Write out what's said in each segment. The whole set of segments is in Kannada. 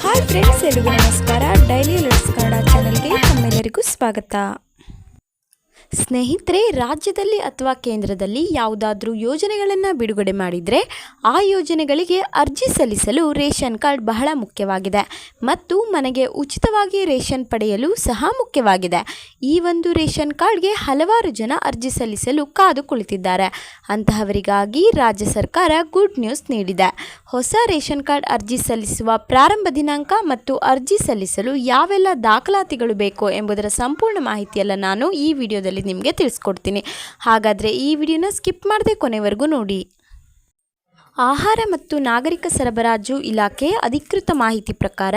ಹಾಯ್ ಫ್ರೆಂಡ್ಸ್, ಎಲ್ಲರಿಗೂ ನಮಸ್ಕಾರ. ಡೈಲಿ ಅಲರ್ಟ್ಸ್ ಕನ್ನಡ ಚಾನೆಲ್ಗೆ ತಮ್ಮೆಲ್ಲರಿಗೂ ಸ್ವಾಗತ. ಸ್ನೇಹಿತರೆ, ರಾಜ್ಯದಲ್ಲಿ ಅಥವಾ ಕೇಂದ್ರದಲ್ಲಿ ಯಾವುದಾದ್ರೂ ಯೋಜನೆಗಳನ್ನು ಬಿಡುಗಡೆ ಮಾಡಿದರೆ ಆ ಯೋಜನೆಗಳಿಗೆ ಅರ್ಜಿ ಸಲ್ಲಿಸಲು ರೇಷನ್ ಕಾರ್ಡ್ ಬಹಳ ಮುಖ್ಯವಾಗಿದೆ ಮತ್ತು ಮನೆಗೆ ಉಚಿತವಾಗಿ ರೇಷನ್ ಪಡೆಯಲು ಸಹ ಮುಖ್ಯವಾಗಿದೆ. ಈ ಒಂದು ರೇಷನ್ ಕಾರ್ಡ್ಗೆ ಹಲವಾರು ಜನ ಅರ್ಜಿ ಸಲ್ಲಿಸಲು ಕಾದು ಕುಳಿತಿದ್ದಾರೆ. ಅಂತಹವರಿಗಾಗಿ ರಾಜ್ಯ ಸರ್ಕಾರ ಗುಡ್ ನ್ಯೂಸ್ ನೀಡಿದೆ. ಹೊಸ ರೇಷನ್ ಕಾರ್ಡ್ ಅರ್ಜಿ ಸಲ್ಲಿಸುವ ಪ್ರಾರಂಭ ದಿನಾಂಕ ಮತ್ತು ಅರ್ಜಿ ಸಲ್ಲಿಸಲು ಯಾವೆಲ್ಲ ದಾಖಲಾತಿಗಳು ಬೇಕು ಎಂಬುದರ ಸಂಪೂರ್ಣ ಮಾಹಿತಿಯೆಲ್ಲ ನಾನು ಈ ವಿಡಿಯೋದಲ್ಲಿ ನಿಮಗೆ ತಿಳಿಸ್ಕೊಡ್ತೀನಿ. ಹಾಗಾದರೆ ಈ ವಿಡಿಯೋನ ಸ್ಕಿಪ್ ಮಾಡದೆ ಕೊನೆವರೆಗೂ ನೋಡಿ. ಆಹಾರ ಮತ್ತು ನಾಗರಿಕ ಸರಬರಾಜು ಇಲಾಖೆ ಅಧಿಕೃತ ಮಾಹಿತಿ ಪ್ರಕಾರ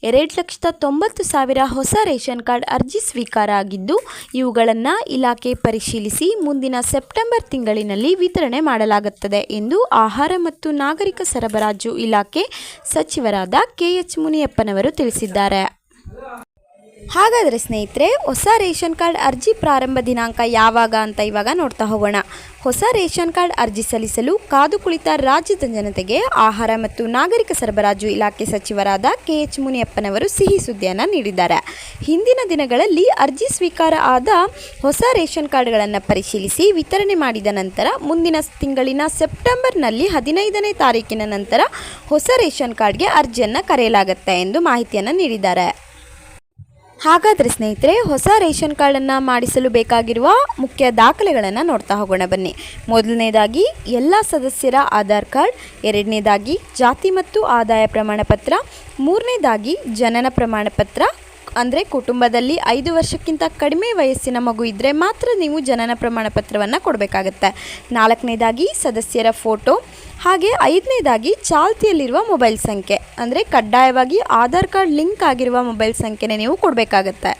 2,90,000 ಹೊಸ ರೇಷನ್ ಕಾರ್ಡ್ ಅರ್ಜಿ ಸ್ವೀಕಾರ ಆಗಿದ್ದು, ಇವುಗಳನ್ನು ಇಲಾಖೆ ಪರಿಶೀಲಿಸಿ ಮುಂದಿನ ಸೆಪ್ಟೆಂಬರ್ ತಿಂಗಳಿನಲ್ಲಿ ವಿತರಣೆ ಮಾಡಲಾಗುತ್ತದೆ ಎಂದು ಆಹಾರ ಮತ್ತು ನಾಗರಿಕ ಸರಬರಾಜು ಇಲಾಖೆ ಸಚಿವರಾದ KH ಮುನಿಯಪ್ಪನವರು ತಿಳಿಸಿದ್ದಾರೆ. ಹಾಗಾದರೆ ಸ್ನೇಹಿತರೆ, ಹೊಸ ರೇಷನ್ ಕಾರ್ಡ್ ಅರ್ಜಿ ಪ್ರಾರಂಭ ದಿನಾಂಕ ಯಾವಾಗ ಅಂತ ಇವಾಗ ನೋಡ್ತಾ ಹೋಗೋಣ. ಹೊಸ ರೇಷನ್ ಕಾರ್ಡ್ ಅರ್ಜಿ ಸಲ್ಲಿಸಲು ಕಾದು ಕುಳಿತ ರಾಜ್ಯದ ಜನತೆಗೆ ಆಹಾರ ಮತ್ತು ನಾಗರಿಕ ಸರಬರಾಜು ಇಲಾಖೆ ಸಚಿವರಾದ KH ಮುನಿಯಪ್ಪನವರು ಸಿಹಿ ಸುದ್ದಿಯನ್ನು ನೀಡಿದ್ದಾರೆ. ಹಿಂದಿನ ದಿನಗಳಲ್ಲಿ ಅರ್ಜಿ ಸ್ವೀಕಾರ ಆದ ಹೊಸ ರೇಷನ್ ಕಾರ್ಡ್ಗಳನ್ನು ಪರಿಶೀಲಿಸಿ ವಿತರಣೆ ಮಾಡಿದ ನಂತರ ಮುಂದಿನ ತಿಂಗಳಿನ ಸೆಪ್ಟೆಂಬರ್ನಲ್ಲಿ 15ನೇ ತಾರೀಕಿನ ನಂತರ ಹೊಸ ರೇಷನ್ ಕಾರ್ಡ್ಗೆ ಅರ್ಜಿಯನ್ನು ಕರೆಯಲಾಗುತ್ತೆ ಎಂದು ಮಾಹಿತಿಯನ್ನು ನೀಡಿದ್ದಾರೆ. ಹಾಗಾದರೆ ಸ್ನೇಹಿತರೆ, ಹೊಸ ರೇಷನ್ ಕಾರ್ಡನ್ನು ಮಾಡಿಸಲು ಬೇಕಾಗಿರುವ ಮುಖ್ಯ ದಾಖಲೆಗಳನ್ನು ನೋಡ್ತಾ ಹೋಗೋಣ ಬನ್ನಿ. ಮೊದಲನೇದಾಗಿ ಎಲ್ಲ ಸದಸ್ಯರ ಆಧಾರ್ ಕಾರ್ಡ್, ಎರಡನೇದಾಗಿ ಜಾತಿ ಮತ್ತು ಆದಾಯ ಪ್ರಮಾಣಪತ್ರ, ಮೂರನೇದಾಗಿ ಜನನ ಪ್ರಮಾಣಪತ್ರ, ಅಂದರೆ ಕುಟುಂಬದಲ್ಲಿ 5 ವರ್ಷಕ್ಕಿಂತ ಕಡಿಮೆ ವಯಸ್ಸಿನ ಮಗು ಇದ್ದರೆ ಮಾತ್ರ ನೀವು ಜನನ ಪ್ರಮಾಣ ಪತ್ರವನ್ನು ಕೊಡಬೇಕಾಗತ್ತೆ. ನಾಲ್ಕನೇದಾಗಿ ಸದಸ್ಯರ ಫೋಟೋ, ಹಾಗೆ ಐದನೇದಾಗಿ ಚಾಲ್ತಿಯಲ್ಲಿರುವ ಮೊಬೈಲ್ ಸಂಖ್ಯೆ, ಅಂದರೆ ಕಡ್ಡಾಯವಾಗಿ ಆಧಾರ್ ಕಾರ್ಡ್ ಲಿಂಕ್ ಆಗಿರುವ ಮೊಬೈಲ್ ಸಂಖ್ಯೆನೇ ನೀವು ಕೊಡಬೇಕಾಗತ್ತೆ.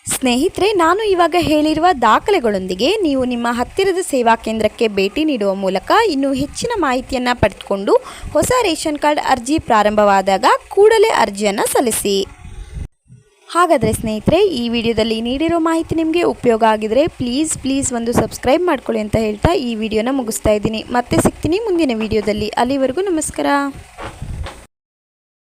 ಸ್ನೇಹಿತರೆ, ನಾನು ಇವಾಗ ಹೇಳಿರುವ ದಾಖಲೆಗಳೊಂದಿಗೆ ನೀವು ನಿಮ್ಮ ಹತ್ತಿರದ ಸೇವಾ ಕೇಂದ್ರಕ್ಕೆ ಭೇಟಿ ನೀಡುವ ಮೂಲಕ ಇನ್ನೂ ಹೆಚ್ಚಿನ ಮಾಹಿತಿಯನ್ನು ಪಡೆದುಕೊಂಡು ಹೊಸ ರೇಷನ್ ಕಾರ್ಡ್ ಅರ್ಜಿ ಪ್ರಾರಂಭವಾದಾಗ ಕೂಡಲೇ ಅರ್ಜಿಯನ್ನು ಸಲ್ಲಿಸಿ. ಹಾಗಾದರೆ ಸ್ನೇಹಿತರೆ, ಈ ವಿಡಿಯೋದಲ್ಲಿ ನೀಡಿರೋ ಮಾಹಿತಿ ನಿಮಗೆ ಉಪಯೋಗ ಆಗಿದರೆ ಪ್ಲೀಸ್ ಒಂದು ಸಬ್ಸ್ಕ್ರೈಬ್ ಮಾಡ್ಕೊಳ್ಳಿ ಅಂತ ಹೇಳ್ತಾ ಈ ವಿಡಿಯೋನ ಮುಗಿಸ್ತಾ ಇದ್ದೀನಿ. ಮತ್ತೆ ಸಿಗ್ತೀನಿ ಮುಂದಿನ ವಿಡಿಯೋದಲ್ಲಿ. ಅಲ್ಲಿವರೆಗೂ ನಮಸ್ಕಾರ.